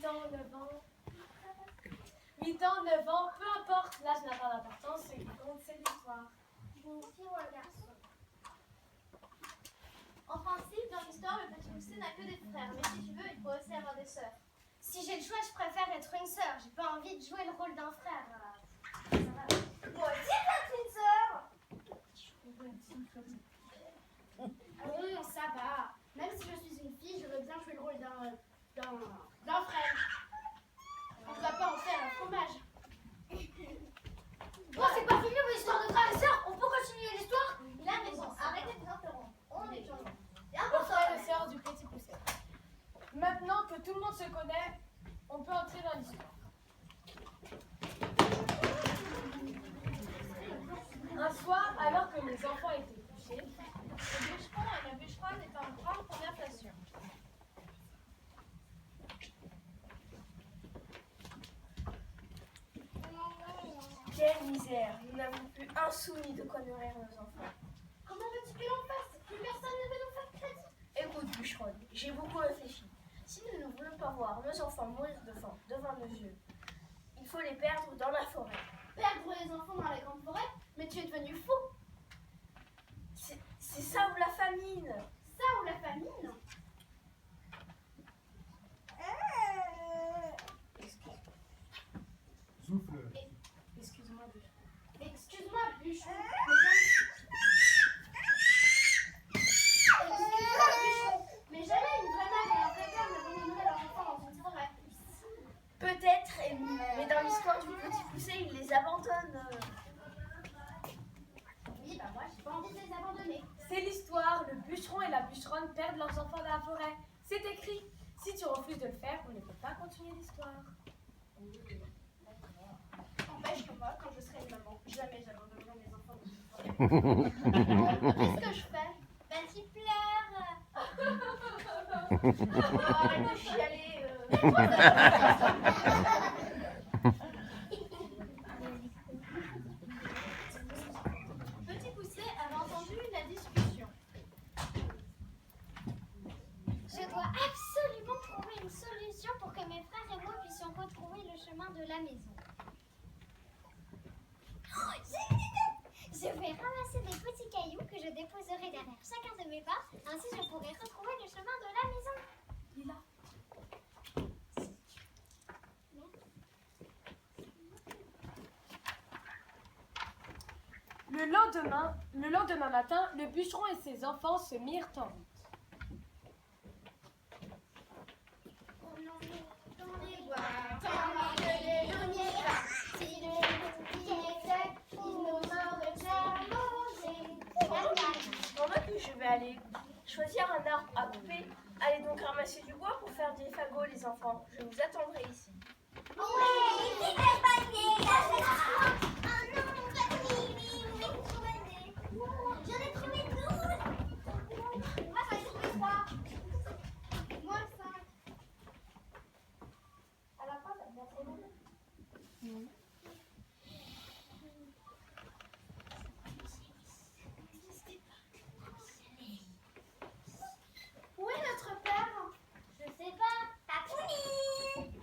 ans, 9 ans. 8 ans, 9 ans, peu importe, l'âge n'a pas d'importance, ce qui compte, c'est l'histoire. Une fille ou un garçon? En principe, dans l'histoire, le petit poussé n'a que des frères, mais si tu veux, il faut aussi avoir des sœurs. Si j'ai le choix, je préfère être une sœur. J'ai pas envie de jouer le rôle d'un frère. Moi aussi, d'être une sœur. Bon, ça va. Même si je suis une fille, je veux bien jouer le rôle d'un frère. On ne va pas en faire un fromage. Bon, c'est pas fini vos histoires de frères et sœurs. On peut continuer l'histoire? Il a raison. Arrêtez de vous interrompre. On est gens. Le frère et sœur du petit poussé. Maintenant que tout le monde se connaît, on peut entrer dans l'histoire. Un soir, alors que les enfants étaient couchés, le bûcheron et la bûcheronne étaient en grande conversation. Quelle misère, nous n'avons plus un sou ni de quoi nourrir nos enfants. Comment veux-tu que l'on fasse? Plus personne ne veut nous faire crédit. Écoute, bûcheronne, j'ai beaucoup réfléchi. Si nous ne voulons pas voir nos enfants mourir de faim devant nos yeux, il faut les perdre dans la forêt. Perdre les enfants dans la grande forêt? Mais tu es devenu fou. C'est ça ou la famine. Ça ou la famine? Souffle. Excuse-moi, bûcheron. Excuse-moi, bûcheron. Mais jamais une vraie mère et un vrai père n'abandonneraient leurs enfants dans une forêt. Peut-être, mais dans l'histoire du petit poussé, il les abandonne. Oui, bah moi, j'ai pas envie de les abandonner. C'est l'histoire, le bûcheron et la bûcheronne perdent leurs enfants dans la forêt. C'est écrit. Si tu refuses de le faire, on ne peut pas continuer l'histoire. N'empêche que moi, quand je serai une maman, jamais j'abandonnerai mes enfants dans une forêt. Qu'est-ce que je fais? Ben, tu pleures. Oh, arrête de chialer. Petit poussé avait entendu la discussion. Je dois absolument trouver une solution pour que mes frères et moi puissions retrouver le chemin de la maison. Oh, j'ai une idée! Je vais ramasser des petits cailloux que je déposerai derrière chacun de mes pas, ainsi je pourrai retrouver le chemin de la maison. Lila. Le lendemain matin, le bûcheron et ses enfants se mirent en route. Dans les bois, tant que les loups pas. Si le loup qui était, il nous aurait déjà mangé. Pendant que je vais aller choisir un arbre à couper, allez donc ramasser du bois pour faire des fagots, les enfants. Je vous attendrai ici. Oui, c'est un panier, oh non, j'en ai trouvé 12. Moi, j'en ai trouvé 3. Moi, 5. À la fin, ça devient assez long. Où est notre père? Je sais pas. Papouni!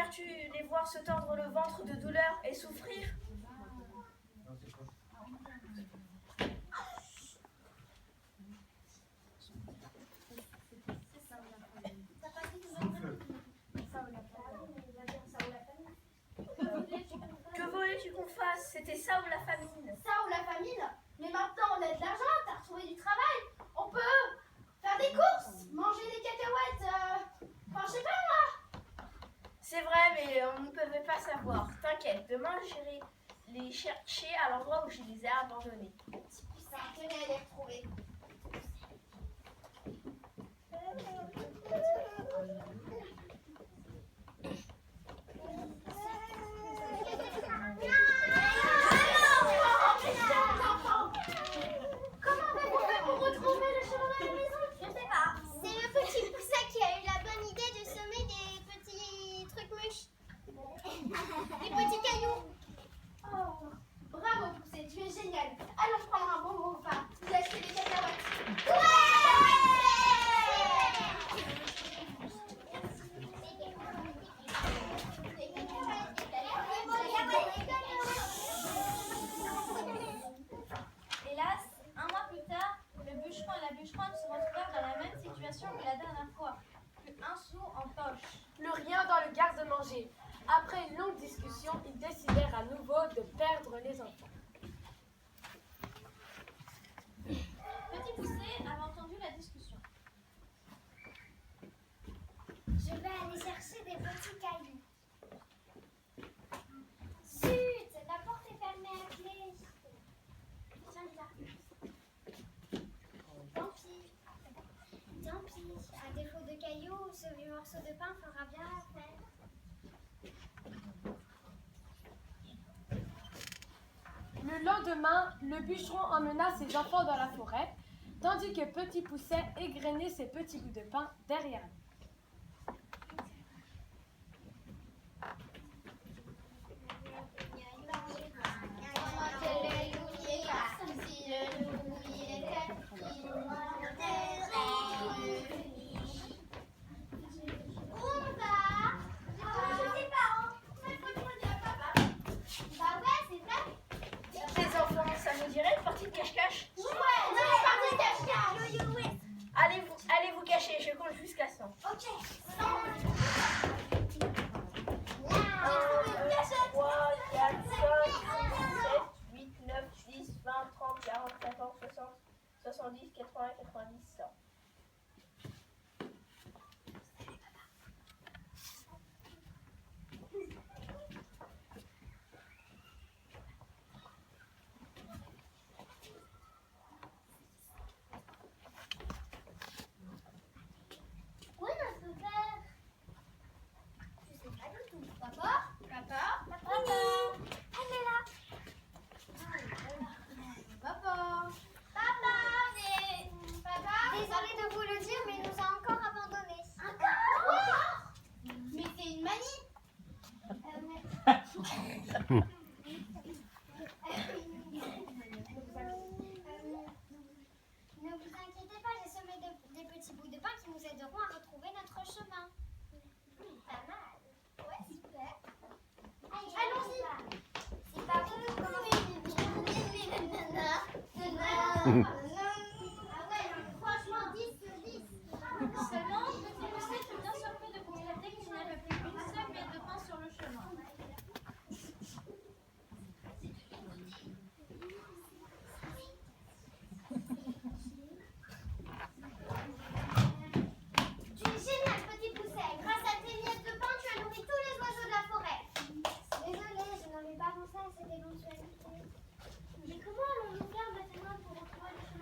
Préfères-tu les voir se tordre le ventre de douleur et souffrir? Que voulais-tu qu'on fasse? C'était ça ou la famine? Ça ou la famine? Mais maintenant on a de l'argent, t'as retrouvé du travail. On peut faire des courses, manger des cacahuètes, enfin je sais pas moi. C'est vrai, mais on ne pouvait pas savoir. T'inquiète, demain j'irai les chercher à l'endroit où je les ai abandonnés. Petit poussin, intérêt à les retrouver. Comment avez-vous fait pour retrouver le chemin de la maison? Je sais pas. C'est le petit poussin qui a eu la bonne idée de semer des petits trucs mûches. Des petits cailloux. Oh, bravo Poussé, tu es génial. Allons prendre un bon repas. Vous achetez des cacahuètes. Hélas, un mois plus tard, le bûcheron et la bûcheronne se retrouvèrent dans la même situation que la dernière fois. Plus un sou en poche. Plus rien dans le garde-manger. Après une longue discussion, ils décidèrent à nouveau de perdre les enfants. Petit Poussé avait entendu la discussion. Je vais aller chercher des petits cailloux. Zut, la porte est fermée à clé. Tiens, là. Tant pis. Tant pis. À défaut de cailloux, ce vieux morceau de pain fera bien l'affaire. Le lendemain, le bûcheron emmena ses enfants dans la forêt, tandis que Petit Pousset égrenait ses petits bouts de pain derrière lui. Les enfants, ça vous dirait une partie de cache-cache? Allez vous cacher, je compte jusqu'à 100. Ok. 1, 2, 3, 4, 5, 6, 7, 8, 9, 10, 20, 30, 40, 50, 60, 70, 80, 90, 100. Où est notre père? Je sais pas du tout. Papa? Papa? Papa? Elle est là. Papa? Papa? Papa? Désolée de vous le dire, mais il nous a encore abandonnés. Encore? Mais c'est une manie. Ne vous inquiétez pas, j'ai semé des petits bouts de pain qui nous aideront à retrouver notre chemin. Pas mal. Ouais, super. Allons-y. C'est pas vous. Ah ouais, franchement, 10 sur 10. Seulement, Petit Poussé fut bien surpris de constater qu'il n'y avait plus une seule miette de pain sur le chemin. Tu es génial, Petit Pousset. Grâce à tes miettes de pain, tu as nourri tous les oiseaux de la forêt. Désolée, je n'avais pas pensé à cette éventualité. Mais comment allons-nous faire maintenant pour retrouver le chemin?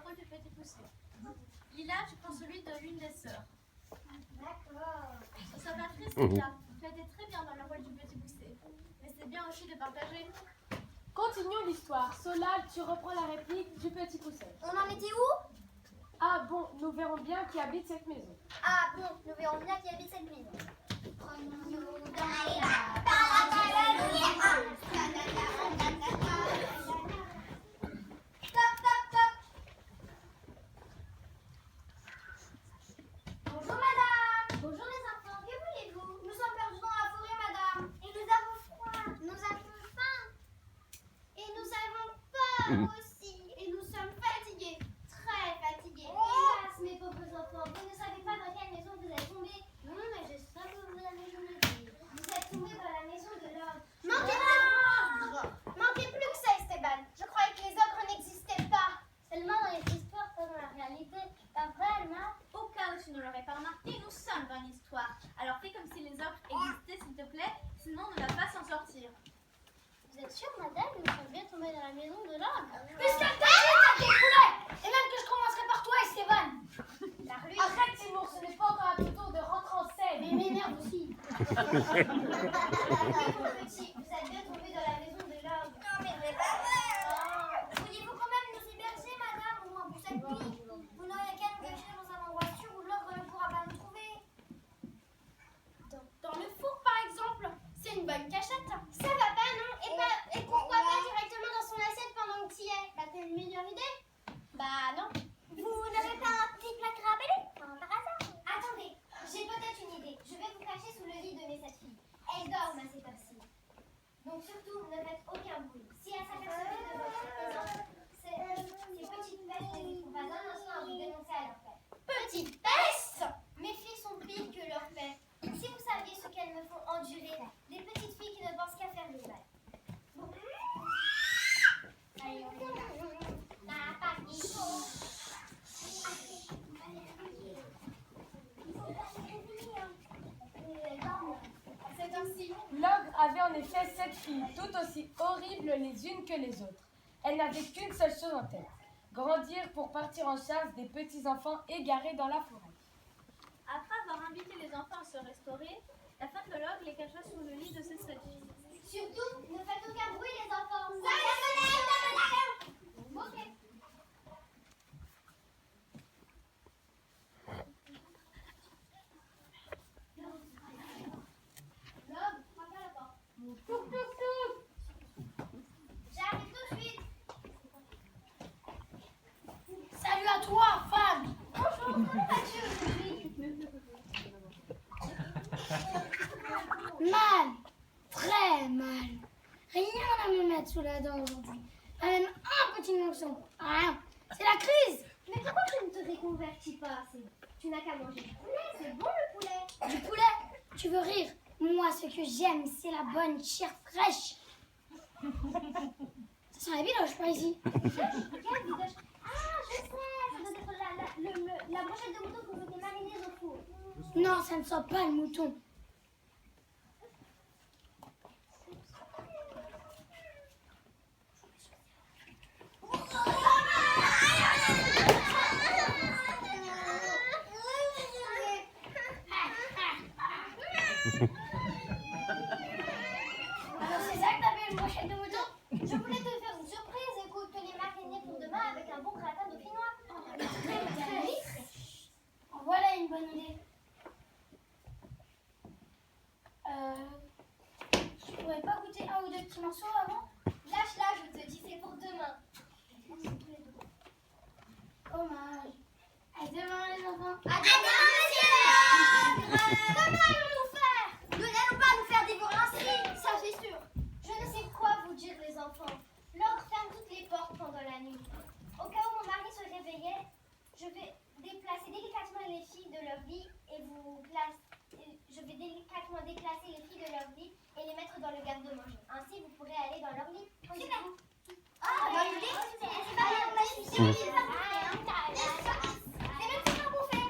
rôle du petit poussé. Lila, tu prends celui de l'une des sœurs. D'accord. Observatrice Lila, tu as été très bien dans le rôle du petit poussé. Mais c'est bien aussi de partager. Continuons l'histoire. Solal, tu reprends la réplique du petit poussé. On en était où? Ah bon, nous verrons bien qui habite cette maison. Ah bon, nous verrons bien qui habite cette maison. Prenons-nous dans les Stop, stop, stop. Bonjour madame. Bonjour les enfants, que voulez-vous? Nous sommes perdus dans la forêt madame. Et nous avons froid, nous avons faim. Et nous avons peur aussi. Et nous sommes fatigués, très fatigués. Hélas mes pauvres enfants, vous ne savez pas dans quelle maison vous êtes tombés. Non, mais je sais que vous avez jamais dit. Vous êtes tombés dans la maison de l'ogre. Manquez plus que ça, Esteban. Je croyais que les ogres n'existaient pas. Seulement dans les histoires, pas dans la réalité. Pas vrai, Alma? Au cas où tu ne l'aurais pas remarqué, nous sommes dans l'histoire. Alors fais comme si les ogres existaient, s'il te plaît, sinon on ne va pas s'en sortir. Vous êtes sûre, madame, que nous sommes bien tombés dans la maison de l'ogre? Puisque t'as des poulets. Et même que je commencerai par toi, Esteban. Arrête, Timur, ce n'est pas encore à ton tour de rentrer en scène. Mais m'énerve aussi. Oui, mon petit, vous êtes bien tombés dans la maison de l'ogre. Non, mais c'est pas vrai. Voulez-vous quand même nous héberger, madame, au moins pour cette nuit? Vous n'aurez qu'à nous cacher dans un endroit sûr où l'ogre ne pourra pas nous trouver. Dans le four, par exemple, c'est une bonne cachette. Ça va pas, non? Et pourquoi pas directement dans son assiette pendant que tu y es? T'as une meilleure idée? Bah non. Vous n'avez pas un petit placard à balai? Par hasard? Attendez, j'ai peut-être une idée. Je vais vous cacher sous le lit de mes 7 filles. Elles dorment à cette heure-ci. Donc surtout, ne faites aucun bruit. Si elles s'apercevaient de votre présence, ces petites pestes n'hésiteront pas un instant à vous dénoncer à leur père. Petite peste! Mes filles sont pires que leur père. Si vous saviez ce qu'elles me font endurer, des petites filles qui ne pensent qu'à faire le mal. Allez, on y va. La partie. C'est ainsi. L'ogre avait en effet 7 filles, toutes aussi horribles les unes que les autres. Elle n'avait qu'une seule chose en tête, grandir pour partir en chasse des petits-enfants égarés dans la forêt. Après avoir invité les enfants à se restaurer, la femme de l'ogre les cacha sous le lit de ses 7 filles. Surtout, ne faites aucun bruit, les enfants. Ok. L'homme, frappe à la porte. J'arrive tout de suite. Salut à toi, femme. Bonjour, comment vas-tu aujourd'hui? Mal. Très mal. Rien à me mettre sous la dent aujourd'hui. Pas même un petit morceau. Rien. C'est la crise. Mais pourquoi tu ne te reconvertis pas assez? Tu n'as qu'à manger du poulet, c'est bon le poulet. Du poulet. Tu veux rire? Moi, ce que j'aime, c'est la bonne chair fraîche. Ça sent la biloche par ici. Quelle vidoche? Ah, je sais, ça doit être la brochette de mouton que vous mettez marinée au four. Non, ça ne sent pas le mouton. Alors c'est ça que t'appelles une brochette de mouton? Je voulais te faire une surprise, écoute, les marinés pour demain avec un bon gratin dauphinois. Très riche. En voilà une bonne idée. Je pourrais pas goûter un ou deux petits morceaux avant? Lâche-la, je te dis, c'est pour demain. Dommage. À demain les enfants. À demain, monsieur! Comment allons-nous faire? Nous n'allons pas nous faire dévorer ainsi, ça c'est sûr. Je ne sais quoi vous dire, les enfants. L'ogre ferme toutes les portes pendant la nuit. Au cas où mon mari se réveillait, je vais déplacer délicatement les filles de leur lit et je vais délicatement déplacer les filles de leur lit et les mettre dans le garde-manger. Ainsi, vous pourrez aller dans leur lit. Super. Ah, bonne idée. C'est pas bien, c'est même si pas bouffé.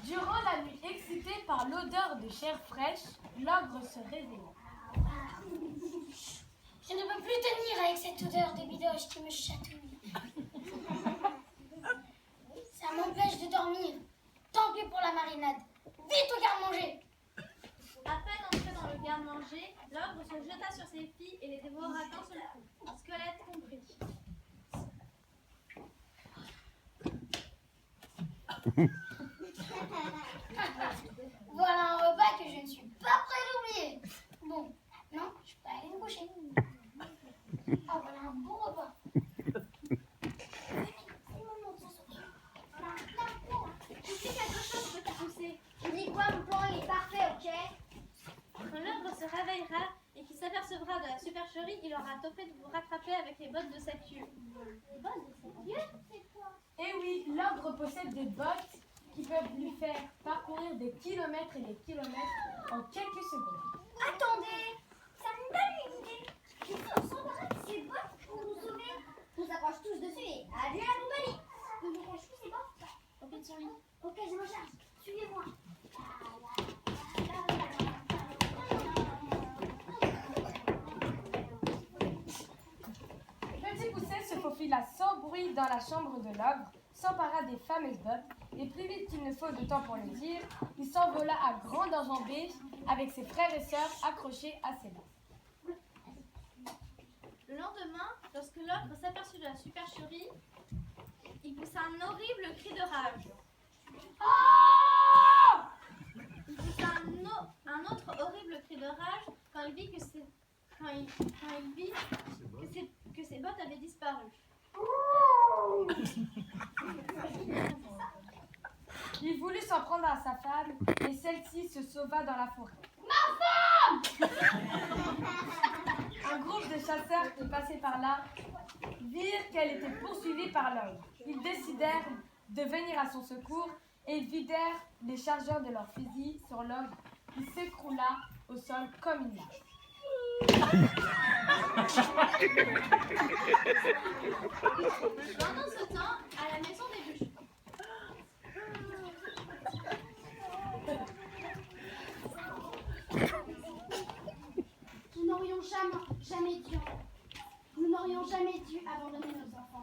Durant la nuit, excité par l'odeur de chair fraîche, l'ogre se réveilla. Je ne peux avec cette odeur de bidoche qui me chatouille. Ça m'empêche de dormir. Tant pis pour la marinade. Vite au garde-manger. À peine entré dans le garde-manger, l'ogre se jeta sur ses filles et les dévora d'un seul coup, squelette compris. Voilà un repas que je ne suis pas prêt d'oublier. Bon, non, je peux aller me coucher. Ah, voilà un bon repas. Je sais quelque chose, petit poussé. Tu dis quoi, mon plan, il est parfait, ok? Quand l'ogre se réveillera et qu'il s'apercevra de la supercherie, il aura topé de vous rattraper avec les bottes de sa queue. Les bottes de cette Dieu, c'est quoi? Et oui, l'ogre possède des bottes qui peuvent lui faire parcourir des kilomètres et des kilomètres en quelques secondes. Attendez, ça me donne une idée. Et si on s'embarrasse de ces bottes pour nous sauver? On s'accroche tous dessus et adieu la Roumanie. On dégage tous ces bottes au pied de son lit. Ok, je m'en charge. Suivez-moi. Petit Poucet se faufila sans bruit dans la chambre de l'ogre, s'empara des fameuses bottes, et plus vite qu'il ne faut de temps pour le dire, il s'envola à grande enjambée avec ses frères et sœurs accrochés à ses bras. Le lendemain, lorsque l'ogre s'aperçut de la supercherie, il poussa un horrible cri de rage. Il poussa un autre horrible cri de rage quand il vit que ses bottes avaient disparu. Il voulut s'en prendre à sa femme, et celle-ci se sauva dans la forêt. Un groupe de chasseurs qui passaient par là virent qu'elle était poursuivie par l'ogre. Ils décidèrent de venir à son secours et ils vidèrent les chargeurs de leurs fusils sur l'ogre qui s'écroula au sol comme une lâche. Pendant ce temps, à la maison des bûcherons, Nous n'aurions jamais dû abandonner nos enfants.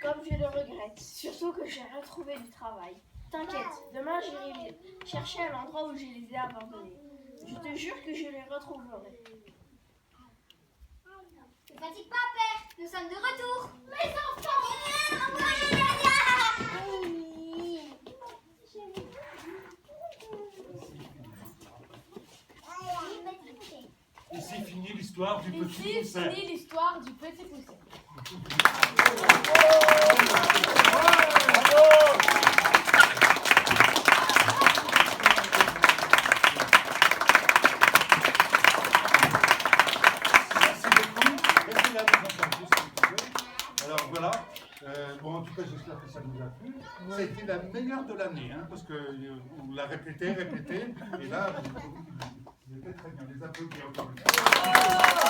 Comme je le regrette, surtout que j'ai retrouvé du travail. T'inquiète, demain j'irai chercher à l'endroit où je les ai abandonnés. Je te jure que je les retrouverai. Ne fatigue pas, père. Nous sommes de retour. Mes enfants. Ici finit l'histoire du petit Ici Poucet. finit l'histoire du Petit Poucet. Merci beaucoup. Merci là, nous entendre tous un petit peu. Alors voilà. Bon, en tout cas, j'espère que ça vous a plu. Ça a été la meilleure de l'année, hein, parce qu'on l'a répété, et là, vous étiez très bien. Les applaudissements encore une fois.